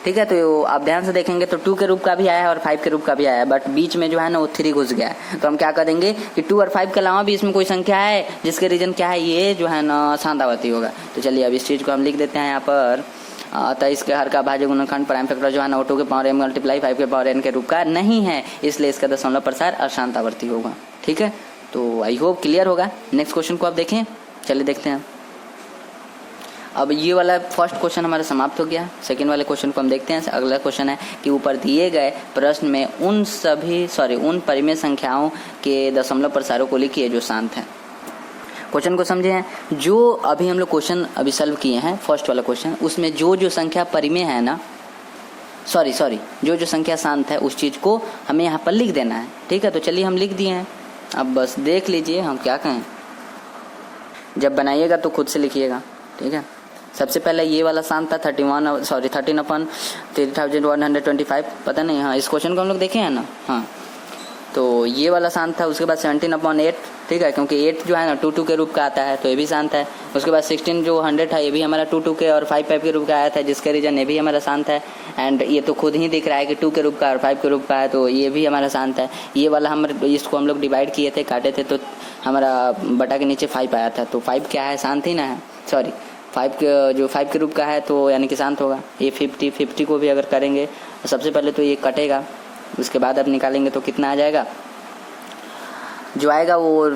ठीक है, तो आप ध्यान से देखेंगे तो 2 के रूप का भी आया है और 5 के रूप का भी आया है, बट बीच में जो है ना वो 3 घुस गया है। तो हम क्या करेंगे कि 2 और 5 के अलावा भी इसमें कोई संख्या है जिसके रीजन क्या है, ये जो है ना शांतावर्ती होगा। तो चलिए अब इस चीज को हम लिख देते हैं यहाँ पर। अतः इसके हर का भाज्य गुणनखंड प्राइम फैक्टर जो है ना 2 के पावर m मल्टीप्लाई 5 के पावर n के रूप का नहीं है, इसलिए इसका दशमलव प्रसार अशांतावर्ती होगा। ठीक है, तो आई होप क्लियर होगा। नेक्स्ट क्वेश्चन को आप देखें, चलिए देखते हैं। अब ये वाला फर्स्ट क्वेश्चन हमारा समाप्त हो गया। सेकंड वाले क्वेश्चन को हम देखते हैं। अगला क्वेश्चन है कि ऊपर दिए गए प्रश्न में उन परिमेय संख्याओं के दशमलव प्रसारों को लिखिए जो शांत हैं। क्वेश्चन को समझे हैं। जो अभी हम लोग क्वेश्चन अभी सॉल्व किए हैं फर्स्ट वाला क्वेश्चन, उसमें जो संख्या परिमेय है ना, सॉरी जो संख्या शांत है उस चीज को हमें यहाँ पर लिख देना है। ठीक है, तो चलिए हम लिख दिए हैं। अब बस देख लीजिए हम क्या कहें, जब बनाइएगा तो खुद से लिखिएगा। ठीक है, सबसे पहले ये वाला शांत था 13/3125, पता नहीं, हाँ इस क्वेश्चन को हम लोग देखे हैं ना। हाँ, तो ये वाला शांत था। उसके बाद 17/8, ठीक है, क्योंकि 8 जो है ना 2 2 के रूप का आता है तो ये भी शांत है। उसके बाद 16 जो 100 है ये भी हमारा 2 2 के और 5 5 के रूप का आया था, जिसके रीजन ये भी हमारा शांत है। एंड ये तो खुद ही दिख रहा है कि 2 के रूप का और 5 के रूप का है, तो ये भी हमारा शांत है। ये वाला इसको हम लोग डिवाइड किए थे, काटे थे, तो हमारा बटा के नीचे 5 आया था, तो 5 क्या है? शांत ही ना है। सॉरी 5 के रूप का है तो यानी कि शांत होगा। ये 50 को भी अगर करेंगे तो सबसे पहले तो ये कटेगा, उसके बाद अब निकालेंगे तो कितना आ जाएगा, जो आएगा वो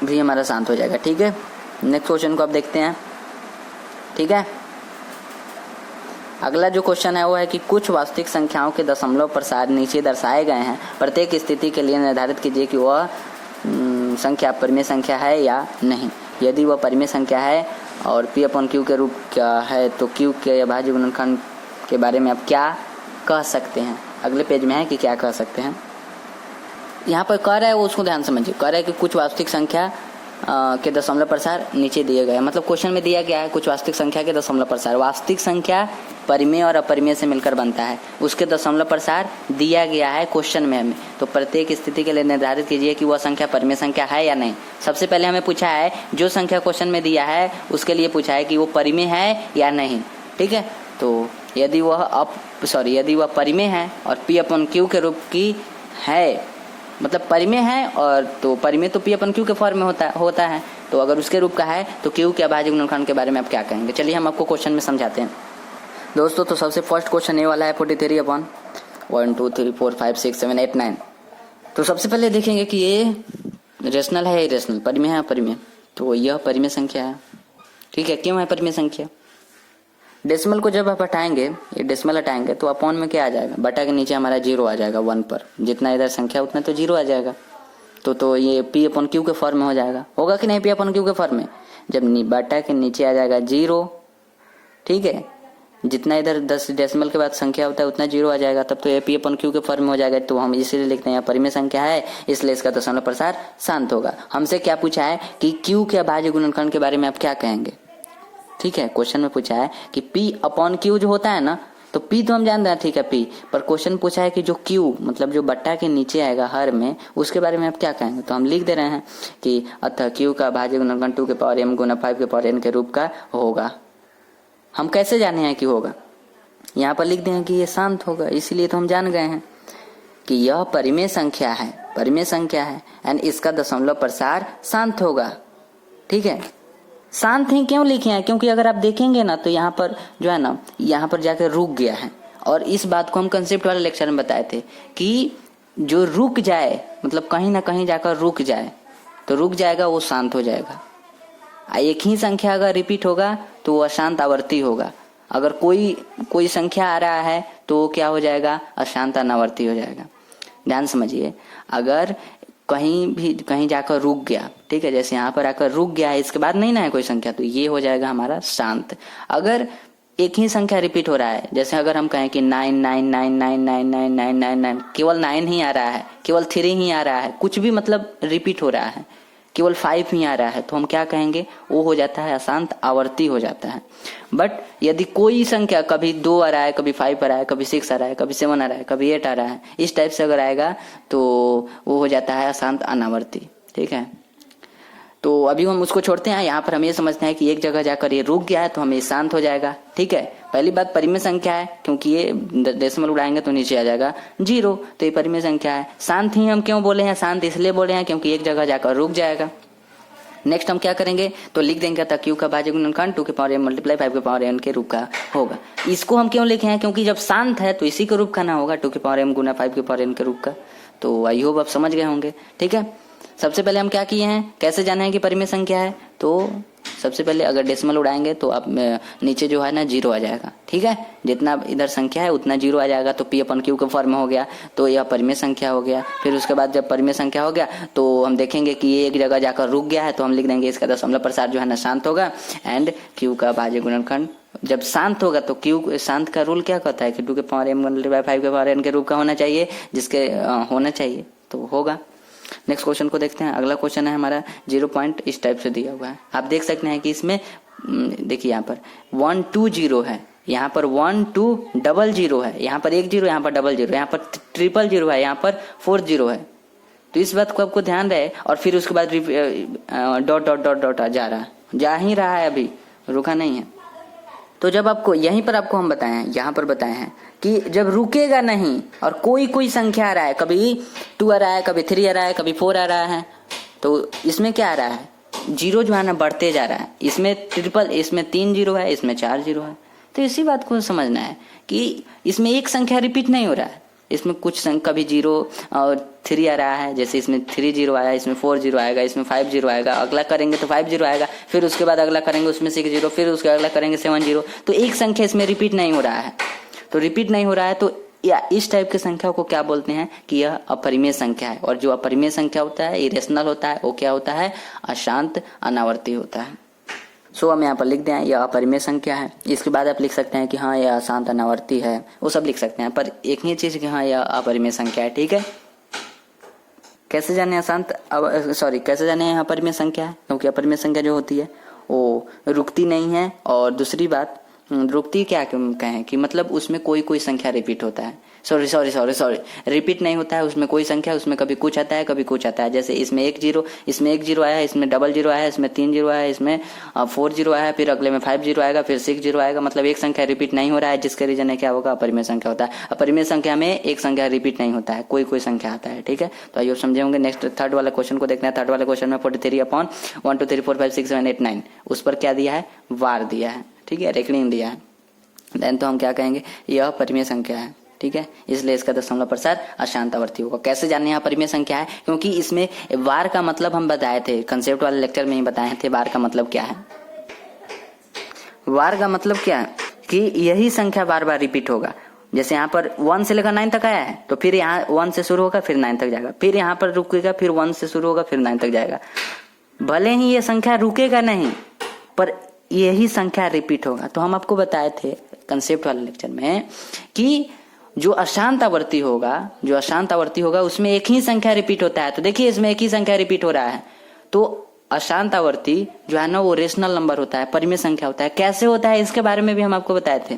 भी हमारा शांत हो जाएगा। ठीक है, नेक्स्ट क्वेश्चन को अब देखते हैं। ठीक है, अगला जो क्वेश्चन है वो है कि कुछ वास्तविक संख्याओं के दशमलव प्रसार नीचे दर्शाए गए हैं, प्रत्येक स्थिति के लिए निर्धारित कीजिए कि वह संख्या परिमेय संख्या है या नहीं। यदि वह परिमेय संख्या है और P/Q के रूप का है तो Q के अभाज्य गुणनखंड के बारे में आप क्या कह सकते हैं। अगले पेज में है कि क्या कह सकते हैं। यहाँ पर कह रहा है वो उसको ध्यान समझिए। कह रहा है कि कुछ वास्तविक संख्या के दशमलव प्रसार नीचे दिए गए, मतलब क्वेश्चन में दिया गया है कुछ वास्तविक संख्या के दशमलव प्रसार। वास्तविक संख्या परिमेय और अपरिमेय से मिलकर बनता है, उसके दशमलव प्रसार दिया गया है क्वेश्चन में हमें। तो प्रत्येक स्थिति के लिए निर्धारित कीजिए कि वह संख्या परिमेय संख्या है या नहीं। सबसे पहले हमें पूछा है जो संख्या क्वेश्चन में दिया है उसके लिए पूछा है कि वो परिमेय है या नहीं। ठीक है, तो यदि वह परिमेय है और P/Q के रूप की है, मतलब परिमेय है, और तो परिमेय तो P/Q के फॉर्म में होता है, तो अगर उसके रूप का है तो Q के अभाज्य गुणनखंड के बारे में आप क्या कहेंगे। चलिए हम आपको क्वेश्चन में समझाते हैं दोस्तों। तो सबसे फर्स्ट क्वेश्चन ये वाला है 43/1 1 2 3 4 5 6 7 8 9। तो सबसे पहले देखेंगे कि ये रेशनल है या इरेशनल, परिमेय है अपरिमेय। तो यह परिमेय संख्या है। ठीक है, क्यों है परिमेय संख्या? डेसिमल को जब आप हटाएंगे, ये डेसिमल हटाएंगे तो अपॉन में क्या आ जाएगा, बटा के नीचे हमारा 0 आ जाएगा 1 पर। जितना इधर संख्या उतना तो 0 आ जाएगा। तो ये P/Q के फॉर्म में हो जाएगा। होगा कि नहीं P/Q के फॉर्म में? जब बटा के नीचे आ जाएगा 0, ठीक है, जितना इधर 10 डेसिमल के बाद संख्या होता है उतना 0 आ जाएगा, तब तो ये P/Q के फॉर्म में हो जाएगा। तो हम इसीलिए लिखते हैं यहाँ परिमेय संख्या है, इसलिए इसका दशमलव प्रसार शांत होगा। हमसे क्या पूछा है कि Q के अभाज्य गुणनखंड के बारे में आप क्या कहेंगे। ठीक है, क्वेश्चन में पूछा है कि P/Q जो होता है ना, तो P तो हम जान रहे हैं, ठीक है P, पर क्वेश्चन पूछा है कि जो Q मतलब जो बट्टा के नीचे आएगा हर में, उसके बारे में आप क्या कहेंगे। तो हम लिख दे रहे हैं कि अतः Q का अभाज्य गुणनखंड 2 के पावर m गुना 5 के पावर n के रूप का होगा। हम कैसे जाने हैं कि होगा, यहाँ पर लिख दें कि ये शांत होगा, इसीलिए तो हम जान गए हैं कि यह परिमेय संख्या है एंड इसका दशमलव प्रसार शांत होगा। ठीक है, शांत ही क्यों लिखे हैं, क्योंकि अगर आप देखेंगे ना तो यहाँ पर जो है ना, यहाँ पर जाकर रुक गया है। और इस बात को हम कंसेप्ट वाले लेक्चर में बताए थे कि जो रुक जाए, मतलब कहीं ना कहीं जाकर रुक जाए, तो रुक जाएगा वो शांत हो जाएगा। एक ही संख्या अगर रिपीट होगा तो वो अशांत आवर्ती होगा। अगर कोई संख्या आ रहा है तो वो क्या हो जाएगा, अशांत अनावर्ती हो जाएगा। ध्यान समझिए, अगर कहीं जाकर रुक गया, ठीक है, जैसे यहाँ पर आकर रुक गया है, इसके बाद नहीं ना है कोई संख्या, तो ये हो जाएगा हमारा शांत। अगर एक ही संख्या रिपीट हो रहा है। जैसे अगर हम कहें कि 999999999, केवल 9 ही आ रहा है, केवल 3 ही आ रहा है, कुछ भी मतलब रिपीट हो रहा है, केवल 5 ही आ रहा है, तो हम क्या कहेंगे, वो हो जाता है अशांत आवर्ती हो जाता है। बट यदि कोई संख्या कभी 2 आ रहा है, कभी 5 आ रहा है, कभी 6 आ रहा है, कभी 7 आ रहा है, कभी 8 आ रहा है, इस टाइप से अगर आएगा तो वो हो जाता है अशांत अनावर्ती। ठीक है, तो अभी हम उसको छोड़ते हैं। यहाँ पर हम ये समझते हैं कि एक जगह जाकर ये रुक गया है तो हमें शांत हो जाएगा। ठीक है, पहली बात परिमेय संख्या है, क्योंकि ये डेसिमल उड़ाएंगे तो नीचे आ जाएगा 0, तो ये परिमेय संख्या है। शांत ही हम क्यों बोले हैं, शांत इसलिए बोले हैं क्योंकि एक जगह जाकर रुक जाएगा। नेक्स्ट हम क्या करेंगे, तो लिख देंगे था क्यू का भाज्य गुणनखंड 2 के पावर m मल्टीप्लाई 5 के पावर n के रूप का होगा। इसको हम क्यों लिखे हैं, क्योंकि जब शांत है तो इसी के रूप का ना होगा, 2 के पावर m गुना 5 के पावर n के रूप का। तो आई होप आप समझ गए होंगे। ठीक है, सबसे पहले हम क्या किए हैं, कैसे जाना है कि परिमेय संख्या है, तो सबसे पहले अगर डेसिमल उड़ाएंगे तो अब नीचे जो है ना 0 आ जाएगा। ठीक है, जितना इधर संख्या है उतना 0 आ जाएगा, तो P अपन Q के फॉर्म में हो गया, तो यह परिमेय संख्या हो गया। फिर उसके बाद जब परिमेय संख्या हो गया तो हम देखेंगे कि ये एक जगह जाकर रुक गया है, तो हम लिख देंगे इसका दशमलव प्रसार जो है ना शांत होगा, एंड Q का भाज्य गुणनखंड जब शांत होगा तो Q शांत का रूल क्या कहता है कि 2 के पावर m मल्टीप्लाई 5 के पावर n के रूप का होना चाहिए, जिसके होना चाहिए तो होगा। नेक्स्ट क्वेश्चन को देखते हैं। अगला क्वेश्चन है हमारा 0 पॉइंट इस टाइप से दिया हुआ है। आप देख सकते हैं कि इसमें देखिए यहाँ पर 1 2 0 है, यहाँ पर 1 2 डबल 0 है, यहाँ पर 1 0, यहाँ पर डबल 0, यहाँ पर ट्रिपल 0 है, यहाँ पर 4 0 है। तो इस बात को आपको ध्यान रहे। और फिर उसके बाद डॉट डॉट डॉट डॉट जा ही रहा है, अभी रुका नहीं है। तो जब आपको यहीं पर आपको हम बताए हैं, यहाँ पर बताए हैं कि जब रुकेगा नहीं और कोई संख्या आ रहा है, कभी 2 आ रहा है, कभी 3 आ रहा है, कभी 4 आ रहा है, तो इसमें क्या आ रहा है, 0 जो है ना बढ़ते जा रहा है। इसमें ट्रिपल, इसमें 3 0 है, इसमें 4 0 है। तो इसी बात को समझना है कि इसमें एक संख्या रिपीट नहीं हो रहा है, इसमें कुछ कभी 0 और 3 आ रहा है, जैसे इसमें 3 0 आया, इसमें 4 0 आएगा, इसमें 5 0 आएगा, अगला करेंगे तो 5 0 आएगा, फिर उसके बाद अगला करेंगे उसमें 6 0, फिर उसके अगला करेंगे 7 0। तो एक संख्या इसमें रिपीट नहीं हो रहा है, तो रिपीट नहीं हो रहा है तो या इस टाइप की संख्या को क्या बोलते हैं कि यह अपरिमेय संख्या है। और जो अपरिमेय संख्या होता है, इरेशनल होता है, वो क्या होता है, अशांत अनावर्ती होता है। सो हम यहाँ पर लिख दें यह अपरिमेय संख्या है। इसके बाद आप लिख सकते हैं कि हाँ यह अशांत अनावर्ती है, वो सब लिख सकते हैं, पर एक ही चीज कि हाँ यह अपरिमेय संख्या है। ठीक है, कैसे जाने कैसे जाने यह अपरिमेय संख्या है, क्योंकि अपरिमेय संख्या जो होती है वो रुकती नहीं है। और दूसरी बात, रुकती क्या कहें कि मतलब उसमें कोई संख्या रिपीट होता है, सॉरी रिपीट नहीं होता है उसमें कोई संख्या, उसमें कभी कुछ आता है कभी कुछ आता है। जैसे इसमें 1 0, इसमें 1 0 आया है, इसमें डबल 0 आया है, इसमें 3 0 आया है, इसमें 4 0 आया है, फिर अगले में 5 0 आएगा, फिर 6 0 आएगा। मतलब एक संख्या रिपीट नहीं हो रहा है, जिसके रीजन है क्या होगा, अपरिमेय संख्या होता है। अपरिमेय संख्या में एक संख्या रिपीट नहीं होता है, कोई संख्या आता है। ठीक है, तो आइए समझे होंगे। नेक्स्ट थर्ड वाला क्वेश्चन को देखते हैं। थर्ड वाले क्वेश्चन में 43/1 2 3 4 5 6 7 8 9 उस पर क्या दिया है, वार दिया है। ठीक है, रेकनिंग दिया है। देन तो हम क्या कहेंगे, यह परिमेय संख्या है। ठीक है, इसलिए इसका दशमलव प्रसार अशांत आवर्ती होगा। कैसे जाने यहाँ परिमेय संख्या है, क्योंकि इसमें वार का मतलब हम बताए थे, कंसेप्ट वाले लेक्चर में ही बताए थे वार का मतलब क्या है। वार का मतलब क्या है कि यही संख्या बार बार रिपीट होगा। जैसे यहाँ पर 1 से लेकर 9 तक आया है, तो फिर यहाँ 1 से शुरू होगा, फिर 9 तक जाएगा, फिर यहाँ पर रुकेगा, फिर 1 से शुरू होगा, फिर 9 तक जाएगा। भले ही ये संख्या रुकेगा नहीं, पर यही संख्या रिपीट होगा। तो हम आपको बताए थे कंसेप्ट वाले लेक्चर में कि जो अशांत आवर्ती होगा उसमें एक ही संख्या रिपीट होता है। तो देखिए इसमें एक ही संख्या रिपीट हो रहा है, तो अशांत आवर्ती जो है ना वो रेशनल नंबर होता है, परिमेय संख्या होता है। कैसे होता है इसके बारे में भी हम आपको बताए थे।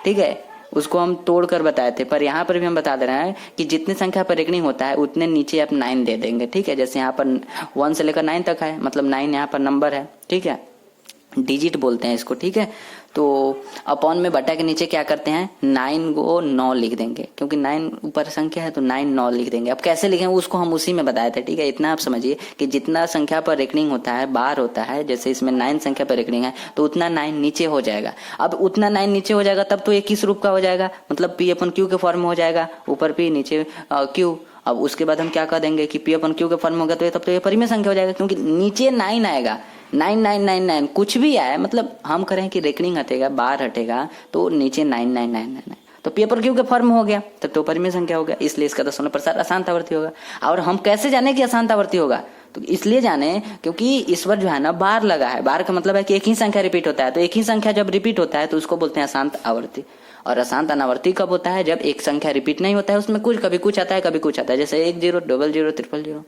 ठीक है, उसको हम तोड़कर बताए थे, पर यहाँ पर भी हम बता दे रहे हैं कि जितनी संख्या पर रेकनिंग होता है उतने नीचे आप 9 दे देंगे। ठीक है, जैसे यहाँ पर 1 से लेकर 9 तक है, मतलब 9 यहाँ पर नंबर है। ठीक है, डिजिट बोलते हैं इसको। ठीक है, तो अपॉन में बटा के नीचे क्या करते हैं, 9 को 9 लिख देंगे, क्योंकि 9 ऊपर संख्या है तो 9 9 लिख देंगे। अब कैसे लिखेंगे उसको हम उसी में बताए थे। ठीक है, इतना आप समझिए कि जितना संख्या पर रेकनिंग होता है, बार होता है, जैसे इसमें 9 संख्या पर रेकनिंग है तो उतना 9 नीचे हो जाएगा। अब उतना 9 नीचे हो जाएगा तब तो ये किस रूप का हो जाएगा, मतलब P अपन Q के फॉर्म में हो जाएगा, ऊपर P नीचे Q। अब उसके बाद हम क्या कर देंगे कि P अपन Q के फॉर्म में होगा, तो तब तो ये परिमेय संख्या हो जाएगा, क्योंकि नीचे 9 आएगा, 9999 कुछ भी आए, मतलब हम करें कि रेकनिंग हटेगा, बार हटेगा, तो नीचे 9999। तो पेपर क्यू के फॉर्म में हो गया, तब तो परिमेय संख्या हो गया, इसलिए इसका दशमलव प्रसार अशांत आवर्ती होगा। और हम कैसे जाने कि अशांत आवर्ती होगा, तो इसलिए जाने क्योंकि इस बार जो है ना बार लगा है। बार का मतलब है कि एक ही संख्या रिपीट होता है, तो एक ही संख्या जब रिपीट होता है तो उसको बोलते हैं अशांत आवर्ती। और अशांत अनावर्ती कब होता है, जब एक संख्या रिपीट नहीं होता है, उसमें कुछ कभी कुछ आता है कभी कुछ आता है, जैसे 1 0 0 0 0 0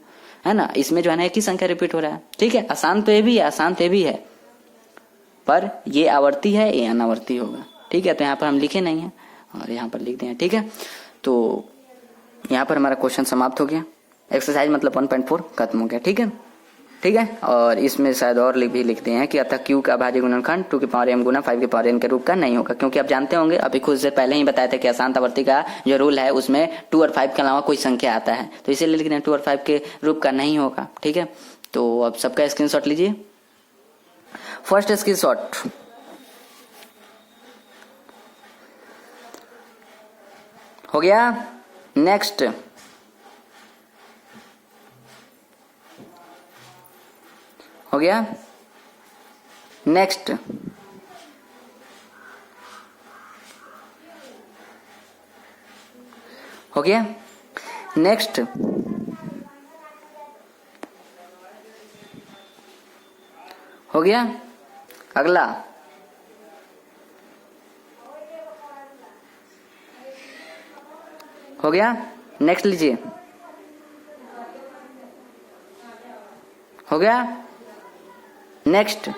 है ना, इसमें जो है ना एक ही संख्या रिपीट हो रहा है। ठीक है, अशांत तो ये भी है, अशांत ये भी है, पर ये आवर्ती है, ये अनावर्ती होगा। ठीक है, तो यहाँ पर हम लिखे नहीं है और यहाँ पर लिख दें। ठीक है, तो यहाँ पर हमारा क्वेश्चन समाप्त हो गया। एक्सरसाइज मतलब 1.4 खत्म हो गया। ठीक है, ठीक है, और इसमें शायद और भी लिखते हैं कि अतः क्यू का अभाज्य गुणनखंड 2 की पावर m गुना 5 की पावर n के रूप का नहीं होगा, क्योंकि आप जानते होंगे, अभी खुद से पहले ही बताया था कि अशांत आवर्ती का जो रूल है उसमें 2 और 5 के अलावा कोई संख्या आता है, तो इसीलिए लिखते हैं 2 और 5 के रूप का नहीं होगा। ठीक है, तो अब सबका स्क्रीनशॉट लीजिए। फर्स्ट स्क्रीनशॉट, हो गया। नेक्स्ट, हो गया। नेक्स्ट, हो गया। नेक्स्ट, हो गया। अगला, हो गया। नेक्स्ट लीजिए, हो गया। नेक्स्ट,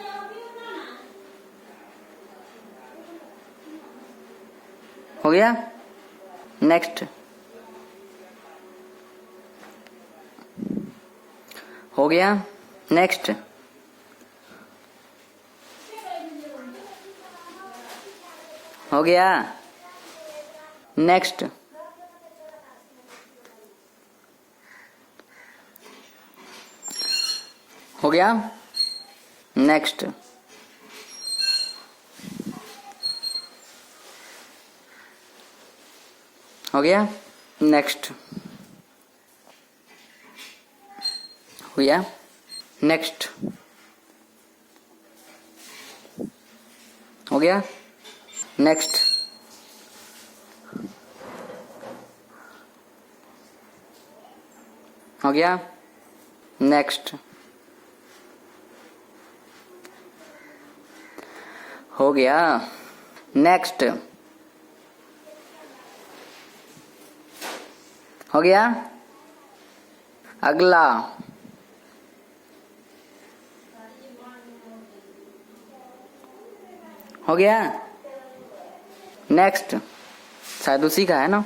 हो गया। नेक्स्ट, हो गया। नेक्स्ट, हो गया। नेक्स्ट, हो गया। नेक्स्ट, हो गया। नेक्स्ट, हो गया। नेक्स्ट, हो गया। नेक्स्ट, हो गया। नेक्स्ट, हो गया। नेक्स्ट, हो गया। अगला, हो गया। नेक्स्ट, शायद उसी का है ना,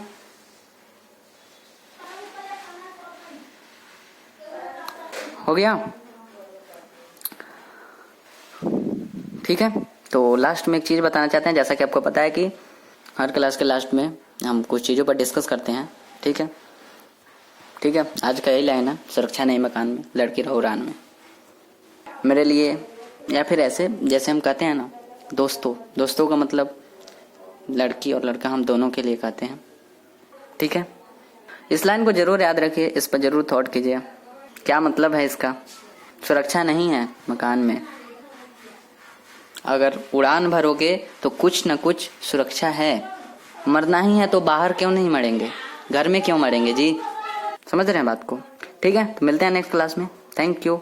हो गया। ठीक है, तो लास्ट में एक चीज बताना चाहते हैं, जैसा कि आपको पता है कि हर क्लास के लास्ट में हम कुछ चीजों पर डिस्कस करते हैं। ठीक है, ठीक है, आज का यही लाइन है, सुरक्षा नहीं मकान में, लड़की रहो रान में। मेरे लिए, या फिर ऐसे जैसे हम कहते हैं ना, दोस्तों का मतलब लड़की और लड़का हम दोनों के लिए कहते हैं। ठीक है, इस लाइन को जरूर याद रखिए, इस पर जरूर थॉट कीजिए, क्या मतलब है इसका। सुरक्षा नहीं है मकान में, अगर उड़ान भरोगे तो कुछ न कुछ सुरक्षा है। मरना ही है तो बाहर क्यों नहीं मरेंगे, घर में क्यों मरेंगे जी। समझ रहे हैं बात को। ठीक है, तो मिलते हैं नेक्स्ट क्लास में। Thank you.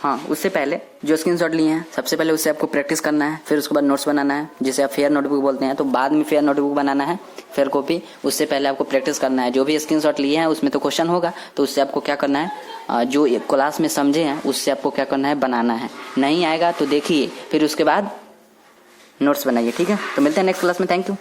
हाँ, उससे पहले जो स्क्रीनशॉट लिए हैं, सबसे पहले उससे आपको प्रैक्टिस करना है, फिर उसके बाद नोट्स बनाना है, जिसे आप फेयर नोटबुक बोलते हैं। तो बाद में फेयर नोटबुक बनाना है, फेयर कॉपी। उससे पहले आपको प्रैक्टिस करना है। जो भी स्क्रीनशॉट लिए हैं उसमें तो क्वेश्चन होगा, तो उससे आपको क्या करना है, जो क्लास में समझे हैं उससे आपको क्या करना है, बनाना है। नहीं आएगा तो देखिए, फिर उसके बाद नोट्स बनाइए। ठीक है, तो मिलते हैं नेक्स्ट क्लास में। Thank you.